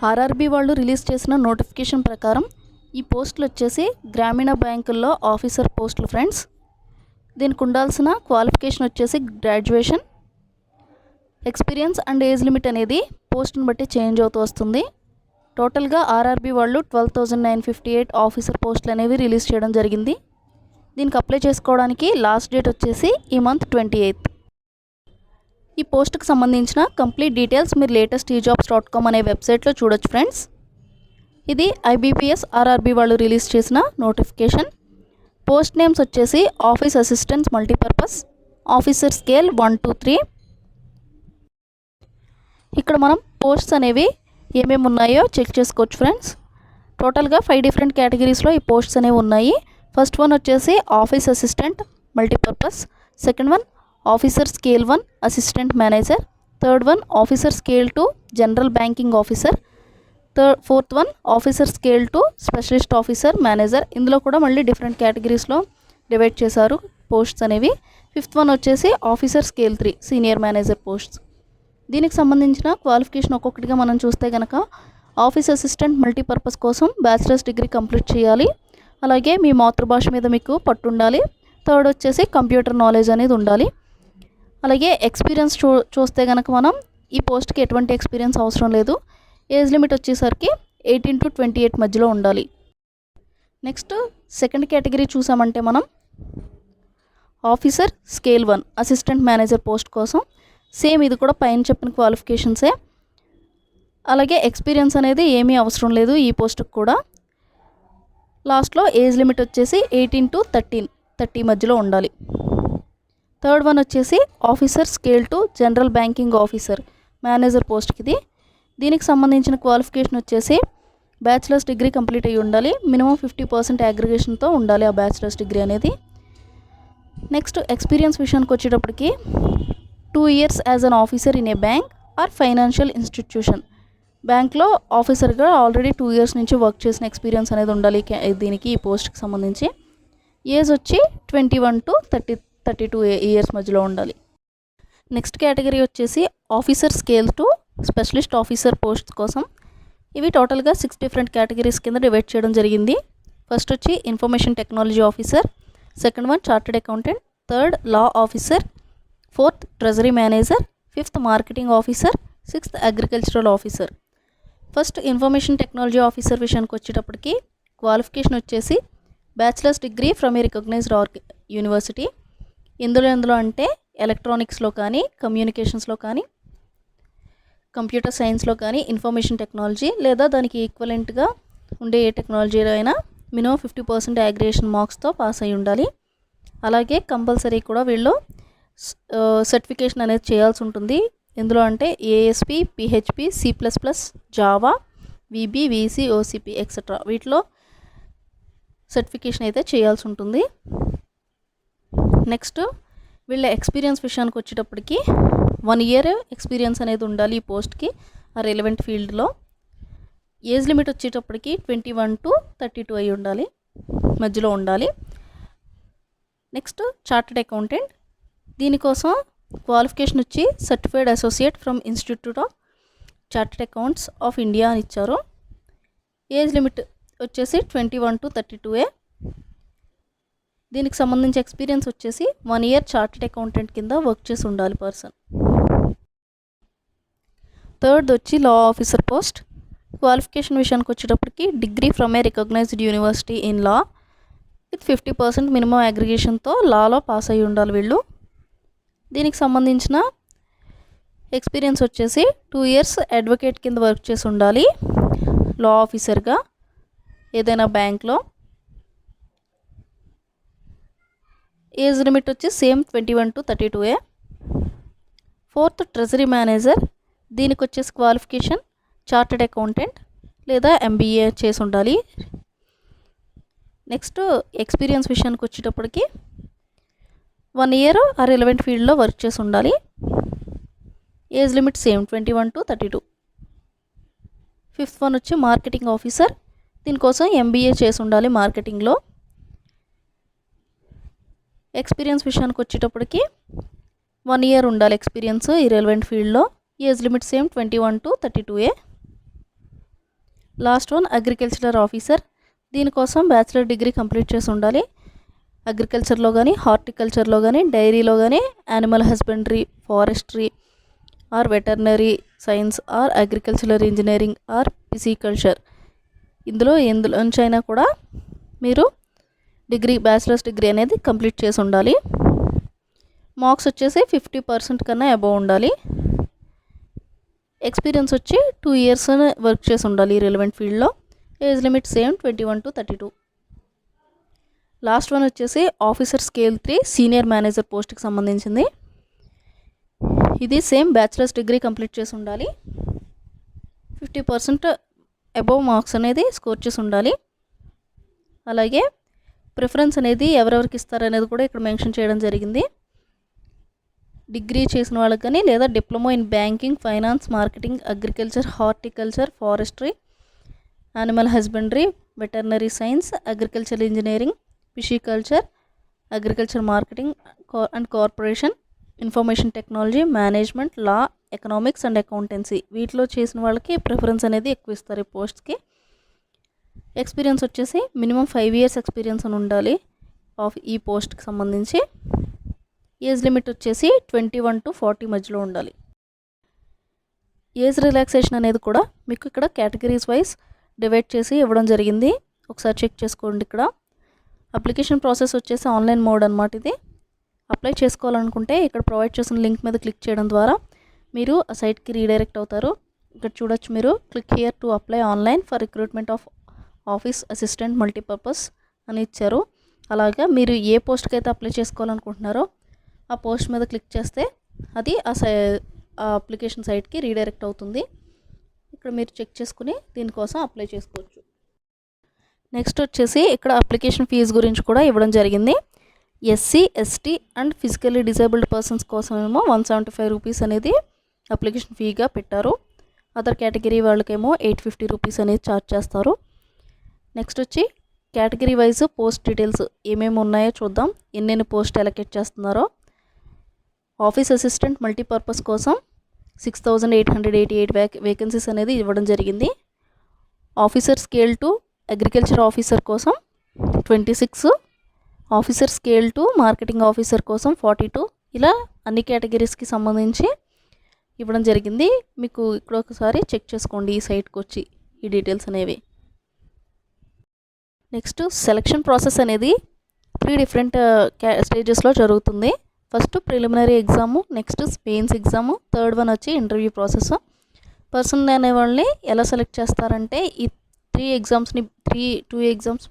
RRB వాళ్ళు release చేసిన notification ప్రకారం ఈ పోస్టులు వచ్చేసి గ్రామీణ బ్యాంకుల్లో ఆఫీసర్ పోస్టులు ఫ్రెండ్స్. దీనికి ఉండాల్సిన క్వాలిఫికేషన్ వచ్చేసి graduation. Experience and age limit అనేది పోస్ట్ని బట్టి చేంజ్ అవుతూ వస్తుంది. టోటల్గా ఆర్ఆర్బీ వాళ్ళు 12,958 ఆఫీసర్ పోస్టులు అనేవి రిలీజ్ చేయడం జరిగింది. దీనికి అప్లై చేసుకోవడానికి లాస్ట్ డేట్ వచ్చేసి ఈ మంత్ 28th. ఈ పోస్ట్కి సంబంధించిన కంప్లీట్ డీటెయిల్స్ మీరు లేటెస్ట్ eJobs.com అనే వెబ్సైట్లో చూడొచ్చు ఫ్రెండ్స్. ఇది IBPS ఆర్ఆర్బీ వాళ్ళు రిలీజ్ చేసిన నోటిఫికేషన్. పోస్ట్ నేమ్స్ వచ్చేసి office assistants multipurpose, officer scale 1 to 3. ఇక్కడ మనం పోస్ట్స్ అనేవి ఏమేమి ఉన్నాయో చెక్ చేసుకోవచ్చు ఫ్రెండ్స్. టోటల్గా 5 డిఫరెంట్ కేటగిరీస్లో ఈ పోస్ట్స్ అనేవి ఉన్నాయి. ఫస్ట్ వన్ వచ్చేసి office assistant multipurpose, second one officer scale 1 assistant manager, third one officer scale 2 general banking officer, fourth one officer scale 2 specialist officer manager. ఇందులో కూడా మళ్ళీ డిఫరెంట్ కేటగిరీస్లో డివైడ్ చేశారు పోస్ట్స్ అనేవి. ఫిఫ్త్ వన్ వచ్చేసి officer scale 3 senior manager posts. దీనికి సంబంధించిన qualification ఒక్కొక్కటిగా మనం చూస్తే కనుక ఆఫీస్ అసిస్టెంట్ మల్టీపర్పస్ కోసం బ్యాచిలర్స్ డిగ్రీ కంప్లీట్ చేయాలి. అలాగే మీ మాతృభాష మీద మీకు పట్టు ఉండాలి. థర్డ్ వచ్చేసి కంప్యూటర్ నాలెడ్జ్ అనేది ఉండాలి. అలాగే ఎక్స్పీరియన్స్ చూస్తే కనుక మనం ఈ పోస్ట్కి ఎటువంటి ఎక్స్పీరియన్స్ అవసరం లేదు. ఏజ్ లిమిట్ వచ్చేసరికి 18 to 28 మధ్యలో ఉండాలి. నెక్స్ట్ సెకండ్ కేటగిరీ చూసామంటే మనం officer scale 1 assistant manager post కోసం సేమ్ ఇది కూడా పైన చెప్పిన క్వాలిఫికేషన్సే. అలాగే ఎక్స్పీరియన్స్ అనేది ఏమీ అవసరం లేదు ఈ పోస్ట్కి కూడా. లాస్ట్లో ఏజ్ లిమిట్ వచ్చేసి 18 to 30 మధ్యలో ఉండాలి. థర్డ్ వన్ వచ్చేసి officer scale 2 general banking officer manager పోస్ట్కి ఇది. దీనికి సంబంధించిన క్వాలిఫికేషన్ వచ్చేసి బ్యాచిలర్స్ డిగ్రీ కంప్లీట్ అయ్యి ఉండాలి. మినిమం 50% అగ్రిగేషన్తో ఉండాలి ఆ బ్యాచిలర్స్ డిగ్రీ అనేది. నెక్స్ట్ ఎక్స్పీరియన్స్ విషయానికి వచ్చేటప్పటికి 2 years as an officer in a bank or financial institution. బ్యాంక్లో ఆఫీసర్గా ఆల్రెడీ 2 years నుంచి వర్క్ చేసిన ఎక్స్పీరియన్స్ అనేది ఉండాలి దీనికి ఈ పోస్ట్కి సంబంధించి. ఏజ్ వచ్చి 21 to 32 years మధ్యలో ఉండాలి. నెక్స్ట్ కేటగిరీ వచ్చేసి officer scale 2 specialist officer post కోసం. ఇవి టోటల్గా 6 డిఫరెంట్ కేటగిరీస్ కింద డివైడ్ చేయడం జరిగింది. ఫస్ట్ వచ్చి information technology officer, second one chartered accountant, third law officer, fourth treasury manager, fifth marketing officer, sixth agricultural officer. First information technology officer విషయానికి వచ్చేటప్పటికి qualification వచ్చేసి bachelors degree from a recognised university. ఎందులో అంటే ఎలక్ట్రానిక్స్లో కానీ, కమ్యూనికేషన్స్లో కానీ, computer సైన్స్లో కానీ, information technology లేదా దానికి ఈక్వలెంట్గా ఉండే ఏ టెక్నాలజీలో అయినా మినిమం 50% అగ్రిగేషన్ మార్క్స్తో పాస్ అయి ఉండాలి. అలాగే కంపల్సరీ కూడా వీళ్ళు సర్టిఫికేషన్ అనేది చేయాల్సి ఉంటుంది. ఎందులో అంటే ASP, PHP, C++, Java, VB, VC, OCP etcetera వీటిలో సర్టిఫికేషన్ అయితే చేయాల్సి ఉంటుంది. నెక్స్ట్ వీళ్ళ ఎక్స్పీరియన్స్ విషయానికి వచ్చేటప్పటికి 1 year ఎక్స్పీరియన్స్ అనేది ఉండాలి ఈ పోస్ట్కి ఆ రిలవెంట్ ఫీల్డ్లో. ఏజ్ లిమిట్ వచ్చేటప్పటికి 21 to 32 అయి ఉండాలి, మధ్యలో ఉండాలి. Next chartered accountant. దీనికోసం క్వాలిఫికేషన్ వచ్చి certified associate from institute of chartered accounts of India అని ఇచ్చారు. ఏజ్ లిమిట్ వచ్చేసి 21 to 32. దీనికి సంబంధించి ఎక్స్పీరియన్స్ వచ్చేసి 1 year చార్టెడ్ అకౌంటెంట్ కింద వర్క్ చేసి ఉండాలి పర్సన్. థర్డ్ వచ్చి లా ఆఫీసర్ పోస్ట్. క్వాలిఫికేషన్ విషయానికి వచ్చేటప్పటికి degree from a recognised university in law with 50% minimum అగ్రిగేషన్తో లాలో పాస్ అయ్యి ఉండాలి వీళ్ళు. దీనికి సంబంధించిన ఎక్స్పీరియన్స్ వచ్చేసి 2 years అడ్వకేట్ కింద వర్క్ చేసి ఉండాలి లా ఆఫీసర్గా ఏదైనా బ్యాంక్లో. ఏజ్ లిమిట్ వచ్చి same 21 to 32. Fourth treasury manager. దీనికి వచ్చేసి క్వాలిఫికేషన్ చార్టెడ్ అకౌంటెంట్ లేదా MBA చేసి ఉండాలి. నెక్స్ట్ ఎక్స్పీరియన్స్ విషయానికి వచ్చేటప్పటికి 1 year ఆ రిలవెంట్ ఫీల్డ్లో వర్క్ చేసి ఉండాలి. Age limit same 21 to 32. Fifth one వచ్చి మార్కెటింగ్ ఆఫీసర్. దీనికోసం MBA చేసి ఉండాలి మార్కెటింగ్లో. ఎక్స్పీరియన్స్ విషయానికి వచ్చేటప్పటికి 1 year ఉండాలి ఎక్స్పీరియన్స్ ఈ రెలవెంట్ ఫీల్డ్లో. Age limit same 21 to 32. Last one agricultural officer. దీనికోసం బ్యాచిలర్ డిగ్రీ కంప్లీట్ చేసి ఉండాలి. అగ్రికల్చర్లో కానీ, హార్టికల్చర్లో కానీ, డైరీలో కానీ, animal husbandry, forestry or veterinary science or agricultural engineering or pisciculture, ఎందులోంచైనా కూడా మీరు బ్యాచిలర్స్ డిగ్రీ అనేది కంప్లీట్ చేసి ఉండాలి. మార్క్స్ వచ్చేసి 50% కన్నా అబవ్ ఉండాలి. ఎక్స్పీరియన్స్ వచ్చి 2 years వర్క్ చేసి ఉండాలి రిలవెంట్ ఫీల్డ్లో. Age limit same 21 to 32. Last one వచ్చేసి ఆఫీసర్ స్కేల్ 3 సీనియర్ మేనేజర్ పోస్ట్కి సంబంధించింది. ఇది సేమ్ బ్యాచిలర్స్ డిగ్రీ కంప్లీట్ చేసి ఉండాలి. 50% అబవ్ మార్క్స్ అనేది స్కోర్ చేసి ఉండాలి. అలాగే ప్రిఫరెన్స్ అనేది ఎవరెవరికి ఇస్తారనేది కూడా ఇక్కడ మెన్షన్ చేయడం జరిగింది. డిగ్రీ చేసిన వాళ్ళకి కానీ, లేదా diploma in banking, finance, marketing, agriculture, horticulture, forestry, animal husbandry, veterinary science, agriculture engineering, pisciculture, agriculture marketing and corporation, information technology, management, law, economics and accountancy, వీటిలో చేసిన వాళ్ళకి ప్రిఫరెన్స్ అనేది ఎక్కువ ఇస్తారు ఈ పోస్ట్కి. ఎక్స్పీరియన్స్ వచ్చేసి మినిమం 5 years ఎక్స్పీరియన్స్ అని ఉండాలి ఈ పోస్ట్కి సంబంధించి. ఏజ్ లిమిట్ వచ్చేసి 21 to 40 మధ్యలో ఉండాలి. ఏజ్ రిలాక్సేషన్ అనేది కూడా మీకు ఇక్కడ కేటగిరీస్ వైజ్ డివైడ్ చేసి ఇవ్వడం జరిగింది. ఒకసారి చెక్ చేసుకోండి. ఇక్కడ అప్లికేషన్ ప్రాసెస్ వచ్చేసి ఆన్లైన్ మోడ్ అనమాట. ఇది అప్లై చేసుకోవాలనుకుంటే ఇక్కడ ప్రొవైడ్ చేసిన లింక్ మీద క్లిక్ చేయడం ద్వారా మీరు ఆ సైట్కి రీడైరెక్ట్ అవుతారు. ఇక్కడ చూడొచ్చు మీరు, click here to apply online for recruitment of office assistant multipurpose అని ఇచ్చారు. అలాగా మీరు ఏ పోస్ట్కి అయితే అప్లై చేసుకోవాలనుకుంటున్నారో ఆ పోస్ట్ మీద క్లిక్ చేస్తే అది ఆ అప్లికేషన్ సైట్కి రీడైరెక్ట్ అవుతుంది. ఇక్కడ మీరు చెక్ చేసుకుని దీనికోసం అప్లై చేసుకోవచ్చు. నెక్స్ట్ వచ్చేసి ఇక్కడ అప్లికేషన్ ఫీజు గురించి కూడా ఇవ్వడం జరిగింది. SC, ST and physically disabled persons కోసమేమో 175 రూపీస్ అనేది అప్లికేషన్ ఫీగా పెట్టారు. అదర్ కేటగిరీ వాళ్ళకేమో 850 రూపీస్ అనేది ఛార్జ్ చేస్తారు. నెక్స్ట్ వచ్చి కేటగిరీ వైజ్ పోస్ట్ డీటెయిల్స్ ఏమేమి ఉన్నాయో చూద్దాం. ఎన్నెన్ని పోస్ట్ అలొకేట్ చేస్తున్నారో. ఆఫీస్ అసిస్టెంట్ మల్టీపర్పస్ కోసం 6888 వేకెన్సీస్ అనేది ఇవ్వడం జరిగింది. ఆఫీసర్ స్కేల్ 2 అగ్రికల్చర్ ఆఫీసర్ కోసం 26, ఆఫీసర్ స్కేల్ 2 మార్కెటింగ్ ఆఫీసర్ కోసం 42, ఇలా అన్ని కేటగిరీస్కి సంబంధించి ఇవ్వడం జరిగింది. మీకు ఇక్కడ ఒకసారి చెక్ చేసుకోండి ఈ సైట్కి వచ్చి ఈ డీటెయిల్స్ అనేవి. నెక్స్ట్ సెలక్షన్ ప్రాసెస్ అనేది 3 different స్టేజెస్లో జరుగుతుంది. First preliminary exam, next mains exam, third one వచ్చి ఇంటర్వ్యూ ప్రాసెస్. పర్సన్ అనే వాళ్ళని ఎలా సెలెక్ట్ చేస్తారంటే ఈ 2 ఎగ్జామ్స్.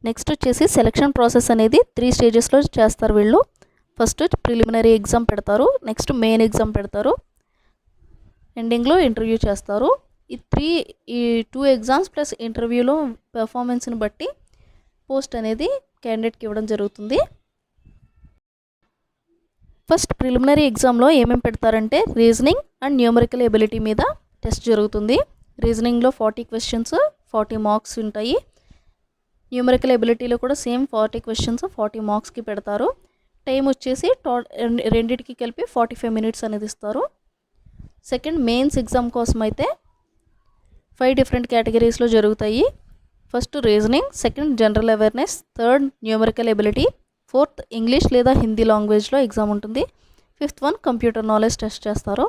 నెక్స్ట్ వచ్చేసి సెలక్షన్ ప్రాసెస్ అనేది 3 stagesలో చేస్తారు వీళ్ళు. ఫస్ట్ ప్రిలిమినరీ ఎగ్జామ్ పెడతారు, నెక్స్ట్ మెయిన్ ఎగ్జామ్ పెడతారు, ఎండింగ్లో ఇంటర్వ్యూ చేస్తారు. ఈ 2 ఎగ్జామ్స్ ప్లస్ ఇంటర్వ్యూలో పెర్ఫార్మెన్స్ని బట్టి పోస్ట్ అనేది క్యాండిడేట్కి ఇవ్వడం జరుగుతుంది. ఫస్ట్ ప్రిలిమినరీ ఎగ్జామ్లో ఏమేమి పెడతారంటే రీజనింగ్ అండ్ న్యూమరికల్ ఎబిలిటీ మీద టెస్ట్ జరుగుతుంది. రీజనింగ్లో 40 questions 40 marks ఉంటాయి. న్యూమరికల్ ఎబిలిటీలో కూడా సేమ్ 40 questions 40 marksకి పెడతారు. టైం వచ్చేసి రెండింటికి కలిపి 45 minutes అనేది ఇస్తారు. సెకండ్ మెయిన్స్ ఎగ్జామ్ కోసం అయితే 5 different కేటగిరీస్లో జరుగుతాయి. First reasoning, second general awareness, third numerical ability, fourth English లేదా హిందీ లాంగ్వేజ్లో ఎగ్జామ్ ఉంటుంది, fifth one computer knowledge test చేస్తారు.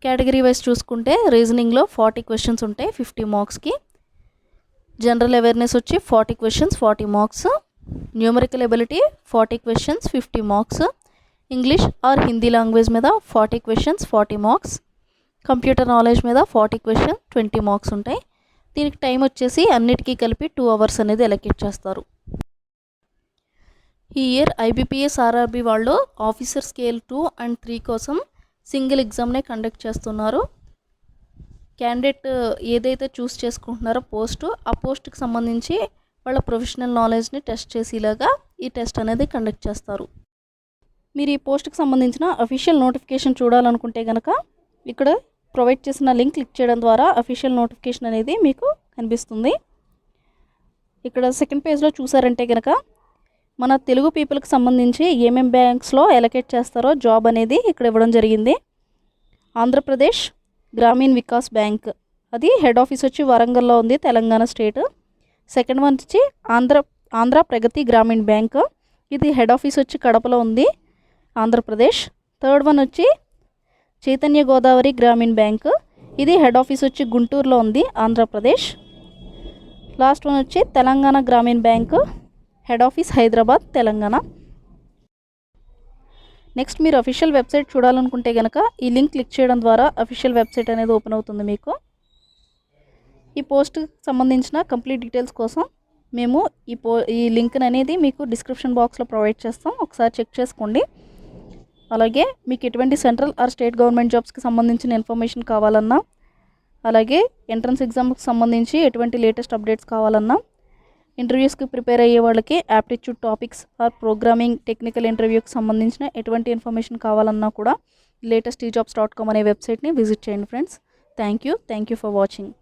కేటగిరీ వైజ్ చూసుకుంటే రీజనింగ్లో 40 questions ఉంటాయి 50 marksకి, జనరల్ అవేర్నెస్ వచ్చి 40 questions 40 marks, numerical ability 40 questions 50 marks, English are Hindi language మీద 40 questions 40 marks, computer knowledge మీద 40 questions 20 marks ఉంటాయి. దీనికి టైం వచ్చేసి అన్నిటికీ కలిపి 2 hours అనేది అలొకేట్ చేస్తారు. ఈ ఇయర్ IBPS RRB వాళ్ళు ఆఫీసర్ స్కేల్ 2 and 3 కోసం సింగిల్ ఎగ్జామ్నే కండక్ట్ చేస్తున్నారు. క్యాండిడేట్ ఏదైతే చూస్ చేసుకుంటున్నారో పోస్టు, ఆ పోస్ట్కి సంబంధించి వాళ్ళ ప్రొఫెషనల్ నాలెడ్జ్ని టెస్ట్ చేసేలాగా ఈ టెస్ట్ అనేది కండక్ట్ చేస్తారు. మీరు ఈ పోస్ట్కి సంబంధించిన అఫీషియల్ నోటిఫికేషన్ చూడాలనుకుంటే కనుక ఇక్కడ ప్రొవైడ్ చేసిన లింక్ క్లిక్ చేయడం ద్వారా అఫీషియల్ నోటిఫికేషన్ అనేది మీకు కనిపిస్తుంది. ఇక్కడ సెకండ్ పేజ్లో చూసారంటే కనుక మన తెలుగు పీపుల్కి సంబంధించి ఏమేం బ్యాంక్స్లో అలొకేట్ చేస్తారో జాబ్ అనేది ఇక్కడ ఇవ్వడం జరిగింది. ఆంధ్రప్రదేశ్ గ్రామీణ వికాస్ బ్యాంక్ అది హెడ్ ఆఫీస్ వచ్చి వరంగల్లో ఉంది, తెలంగాణ స్టేట్. సెకండ్ వన్ వచ్చి ఆంధ్ర ప్రగతి గ్రామీణ బ్యాంక్, ఇది హెడ్ ఆఫీస్ వచ్చి కడపలో ఉంది, ఆంధ్రప్రదేశ్. థర్డ్ వన్ వచ్చి చైతన్య గోదావరి గ్రామీణ బ్యాంక్, ఇది హెడ్ ఆఫీస్ వచ్చి గుంటూరులో ఉంది, ఆంధ్రప్రదేశ్. లాస్ట్ వన్ వచ్చి తెలంగాణ గ్రామీణ bank, head office Hyderabad, Telangana. Next మీరు అఫీషియల్ వెబ్సైట్ చూడాలనుకుంటే కనుక ఈ లింక్ క్లిక్ చేయడం ద్వారా అఫీషియల్ వెబ్సైట్ అనేది ఓపెన్ అవుతుంది మీకు. ఈ పోస్ట్కి సంబంధించిన కంప్లీట్ డీటెయిల్స్ కోసం మేము ఈ లింక్ అనేది మీకు డిస్క్రిప్షన్ బాక్స్లో ప్రొవైడ్ చేస్తాం, ఒకసారి చెక్ చేసుకోండి. అలాగే మీకు ఎటువంటి సెంట్రల్ ఆర్ స్టేట్ గవర్నమెంట్ జాబ్స్కి సంబంధించిన ఇన్ఫర్మేషన్ కావాలన్నా, అలాగే ఎంట్రన్స్ ఎగ్జామ్కి సంబంధించి ఎటువంటి లేటెస్ట్ అప్డేట్స్ కావాలన్నా, ఇంటర్వ్యూస్కి ప్రిపేర్ అయ్యే వాళ్ళకి aptitude topics or programming technical ఇంటర్వ్యూకి సంబంధించిన ఎటువంటి ఇన్ఫర్మేషన్ కావాలన్నా కూడా latest ejobs.com అనే వెబ్సైట్ని విజిట్ చేయండి friends. Thank you for watching.